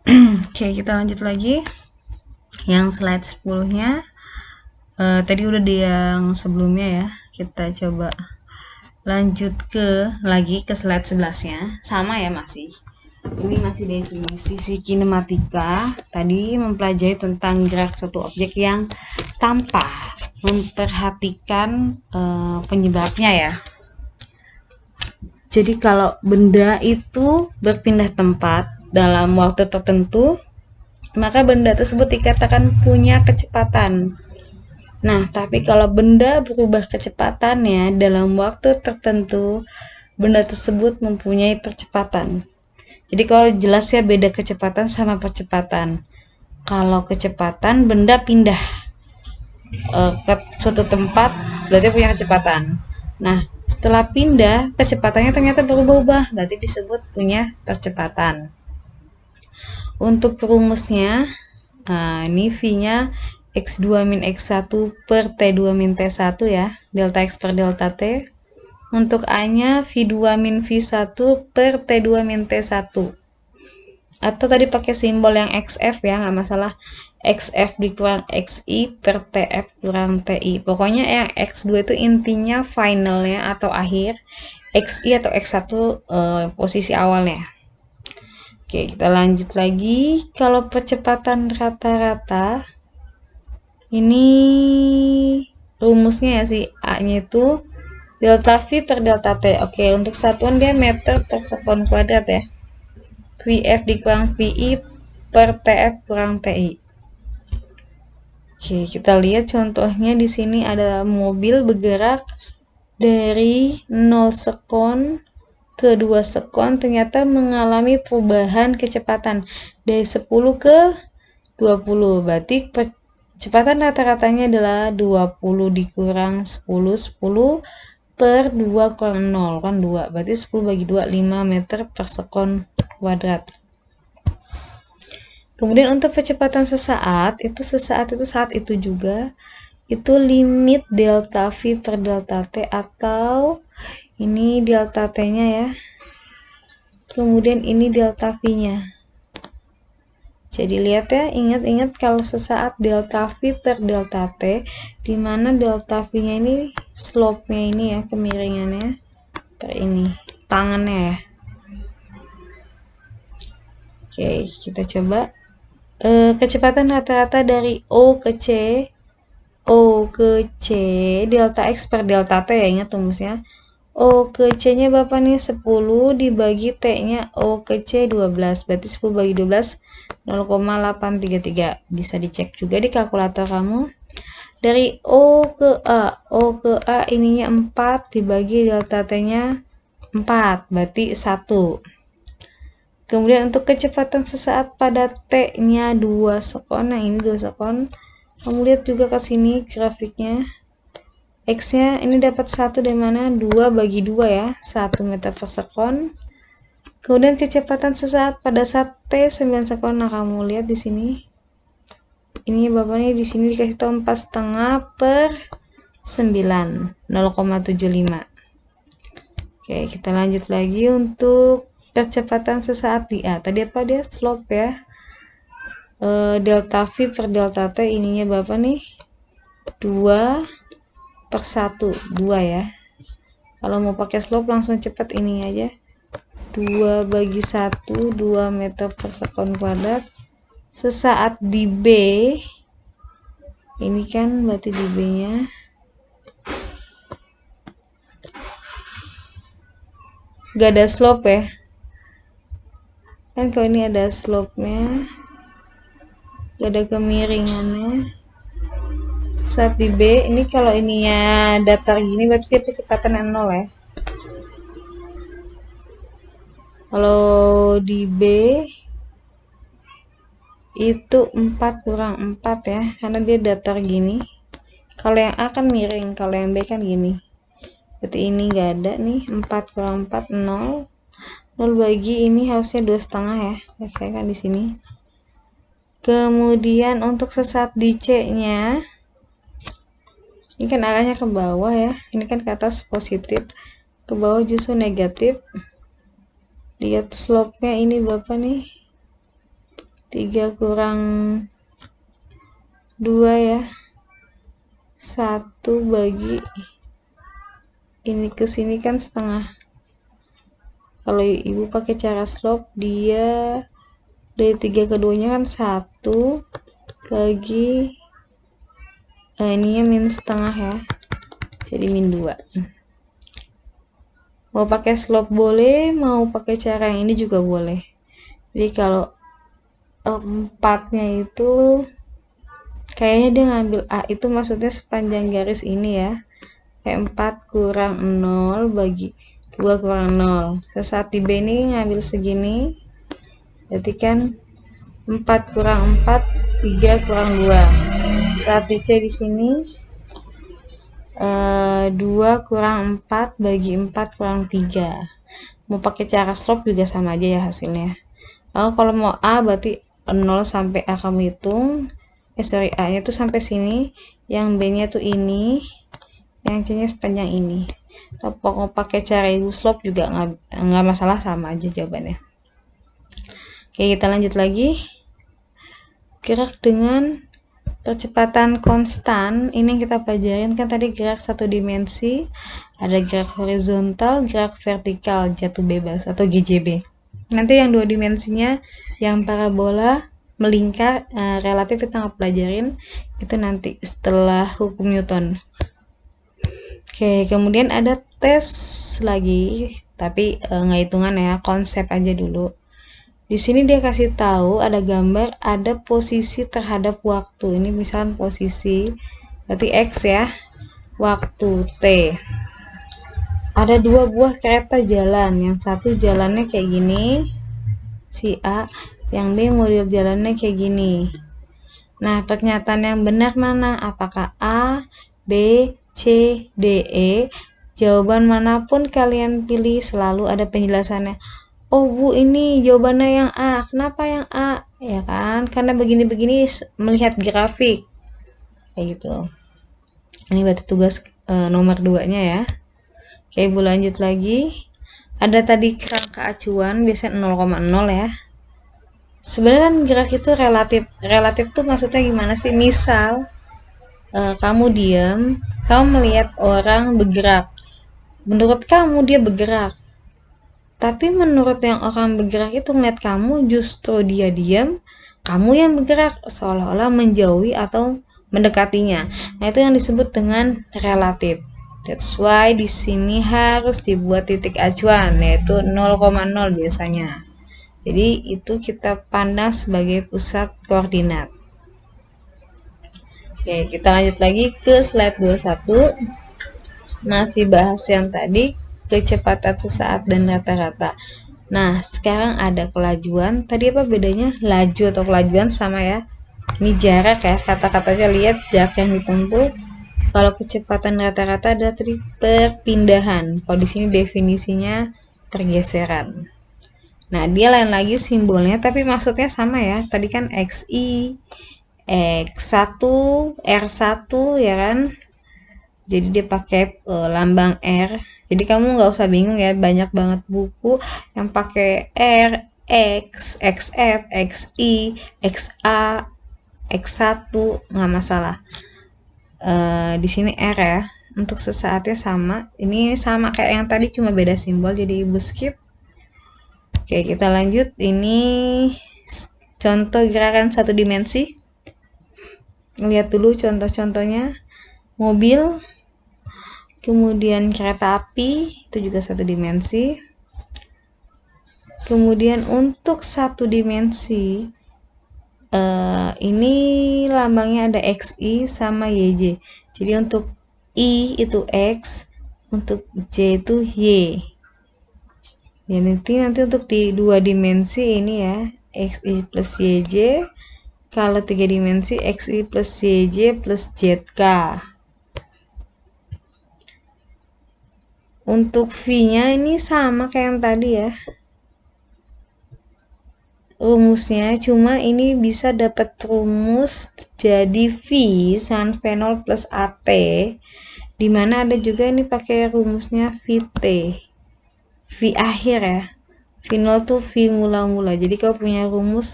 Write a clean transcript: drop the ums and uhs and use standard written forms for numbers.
Oke, kita lanjut lagi. Yang slide 10-nya. Tadi udah di yang sebelumnya ya. Kita coba lanjut lagi ke slide 11-nya. Sama ya masih. Ini masih definisi kinematika. Tadi mempelajari tentang gerak suatu objek yang tanpa memperhatikan penyebabnya ya. Jadi kalau benda itu berpindah tempat dalam waktu tertentu, maka benda tersebut dikatakan punya kecepatan. Nah, tapi kalau benda berubah kecepatannya dalam waktu tertentu, benda tersebut mempunyai percepatan. Jadi kalau jelas ya beda kecepatan sama percepatan. Kalau kecepatan benda pindah ke suatu tempat berarti punya kecepatan. Nah, setelah pindah kecepatannya ternyata berubah-ubah, berarti disebut punya percepatan. Untuk rumusnya, ini V-nya X2 min X1 per T2 min T1 ya, delta X per delta T. Untuk A-nya V2 min V1 per T2 min T1. Atau tadi pakai simbol yang XF ya, nggak masalah. XF dikurang XI per TF kurang TI. Pokoknya yang X2 itu intinya finalnya atau akhir. XI atau X1 posisi awalnya. Oke, kita lanjut lagi. Kalau percepatan rata-rata, ini rumusnya ya si A-nya itu delta V per delta T. Oke, untuk satuan dia meter per sekon kuadrat ya. VF dikurang VI per TF kurang TI. Oke, kita lihat contohnya di sini ada mobil bergerak dari 0 sekon ke 2 sekon, ternyata mengalami perubahan kecepatan dari 10 ke 20. Berarti kecepatan rata-ratanya adalah 20 dikurang 10, 10 per 2 kurang 0, kan 2. Berarti 10 bagi 2, 5 meter per sekon kuadrat. Kemudian untuk kecepatan sesaat itu saat itu juga, itu limit delta V per delta T atau ini delta T-nya ya. Kemudian ini delta V-nya. Jadi lihat ya, ingat-ingat kalau sesaat delta V per delta T, di mana delta V-nya ini slope-nya ini ya, kemiringannya per ini, tangannya ya. Oke, kita coba. Kecepatan rata-rata dari O ke C, delta X per delta T ya, ingat rumusnya. O ke C-nya berapa nih? 10 dibagi T-nya O ke C 12. Berarti 10 bagi 12, 0,833. Bisa dicek juga di kalkulator kamu. Dari O ke A ininya 4 dibagi delta T-nya 4. Berarti 1. Kemudian untuk kecepatan sesaat pada T-nya 2 sekon. Nah, ini 2 sekon. Kamu lihat juga ke sini grafiknya. X-nya ini dapat 1 dari mana? 2 bagi 2 ya, 1 meter per sekon. Kemudian kecepatan sesaat pada saat T 9 sekon. Nah, kamu lihat di sini. Ini bapaknya di sini dikasih tahu 4,5 per 9, 0,75. Oke, kita lanjut lagi untuk kecepatan sesaat di A. Tadi apa dia? Slope ya. Delta V per delta T ininya berapa nih? 2 per 1, 2 ya. Kalau mau pakai slope langsung cepat ini aja. 2 bagi 1, 2 meter per sekon kuadrat. Sesaat di B, ini kan berarti di B nya gak ada slope ya. Kan kalau ini ada slope nya, gak ada kemiringannya. Saat di B, ini kalau ininya datar gini berarti dia kecepatan 0 ya. Kalau di B itu 4 kurang 4 ya, karena dia datar gini. Kalau yang A kan miring, kalau yang B kan gini. Berarti ini gak ada nih, 4 kurang 4, 0. 0 bagi ini harusnya 2,5 ya, saya kan di sini. Kemudian untuk sesaat di C-nya, ini kan arahnya ke bawah ya, ini kan ke atas positif, ke bawah justru negatif. Lihat slope-nya ini berapa nih? 3 kurang 2 ya, 1 bagi ini ke sini kan setengah. Kalau ibu pakai cara slope, dia dari 3 ke 2 nya kan 1 bagi ininya min setengah ya, jadi min 2. Mau pakai slope boleh, mau pakai cara yang ini juga boleh. Jadi kalau 4-nya itu kayaknya dia ngambil A itu maksudnya sepanjang garis ini ya, kayak 4 kurang 0 bagi 2 kurang 0. Sesaat di B ini ngambil segini, berarti kan 4 kurang 4, 3 kurang 2. Saat di C di sini 2 kurang 4 bagi 4 kurang 3. Mau pakai cara slope juga sama aja ya hasilnya. Lalu kalau mau A berarti 0 sampai A kamu hitung, A nya tuh sampai sini, yang B nya tuh ini, yang C nya sepanjang ini. Kalau mau pakai cara ibu slope juga nggak masalah, sama aja jawabannya. Oke, kita lanjut lagi. Gerak dengan kecepatan konstan, ini yang kita pelajarin kan tadi gerak satu dimensi, ada gerak horizontal, gerak vertikal, jatuh bebas atau GJB. Nanti yang 2 dimensinya, yang parabola, melingkar, relatif kita nggak pelajarin, itu nanti setelah hukum Newton. Oke, kemudian ada tes lagi, tapi nggak hitungan ya, konsep aja dulu. Di sini dia kasih tahu ada gambar, ada posisi terhadap waktu. Ini misalnya posisi, berarti X ya, waktu T. Ada 2 buah kereta jalan, yang satu jalannya kayak gini, si A, yang B model jalannya kayak gini. Nah, pernyataan yang benar mana? Apakah A, B, C, D, E? Jawaban manapun kalian pilih selalu ada penjelasannya. Oh Bu, ini jawabannya yang A. Kenapa yang A? Ya kan, karena begini-begini melihat grafik. Kayak gitu. Ini berarti tugas nomor 2-nya ya. Oke, Ibu lanjut lagi. Ada tadi kerangka acuan, biasanya 0,0 ya. Sebenarnya kan gerak itu relatif. Relatif tuh maksudnya gimana sih? Misal, kamu diam, kamu melihat orang bergerak. Menurut kamu dia bergerak. Tapi menurut yang orang bergerak itu melihat kamu justru dia diam, kamu yang bergerak, seolah-olah menjauhi atau mendekatinya. Nah, itu yang disebut dengan relatif. That's why di sini harus dibuat titik acuan, yaitu 0,0 biasanya. Jadi itu kita pandang sebagai pusat koordinat. Oke, kita lanjut lagi ke slide 21. Masih bahas yang tadi, kecepatan sesaat dan rata-rata. Nah, sekarang ada kelajuan. Tadi apa bedanya? Laju atau kelajuan sama ya. Ini jarak ya, kata-katanya lihat jarak yang ditempuh. Kalau kecepatan rata-rata ada tadi perpindahan. Kalau di sini definisinya pergeseran. Nah, dia lain lagi simbolnya, tapi maksudnya sama ya. Tadi kan XI, X1, R1 ya kan. Jadi dia pakai lambang R. Jadi kamu nggak usah bingung ya, banyak banget buku yang pakai R, X, XF, XI, XA, X1, nggak masalah. Di sini R ya, untuk sesaatnya sama. Ini sama kayak yang tadi, cuma beda simbol, jadi ibu skip. Oke, kita lanjut. Ini contoh gerakan satu dimensi. Lihat dulu contoh-contohnya. Mobil, kemudian kereta api, itu juga satu dimensi. Kemudian untuk satu dimensi, ini lambangnya ada XI sama YJ. Jadi untuk I itu X, untuk J itu Y. Ya, nanti untuk di 2 dimensi ini ya, XI plus YJ. Kalau 3 dimensi, XI plus YJ plus ZK. Untuk V-nya ini sama kayak yang tadi ya. Rumusnya cuma ini bisa dapat rumus jadi V sin V0 plus AT. Dimana ada juga ini pakai rumusnya VT. V akhir ya. V0 tuh V mula-mula. Jadi kalau punya rumus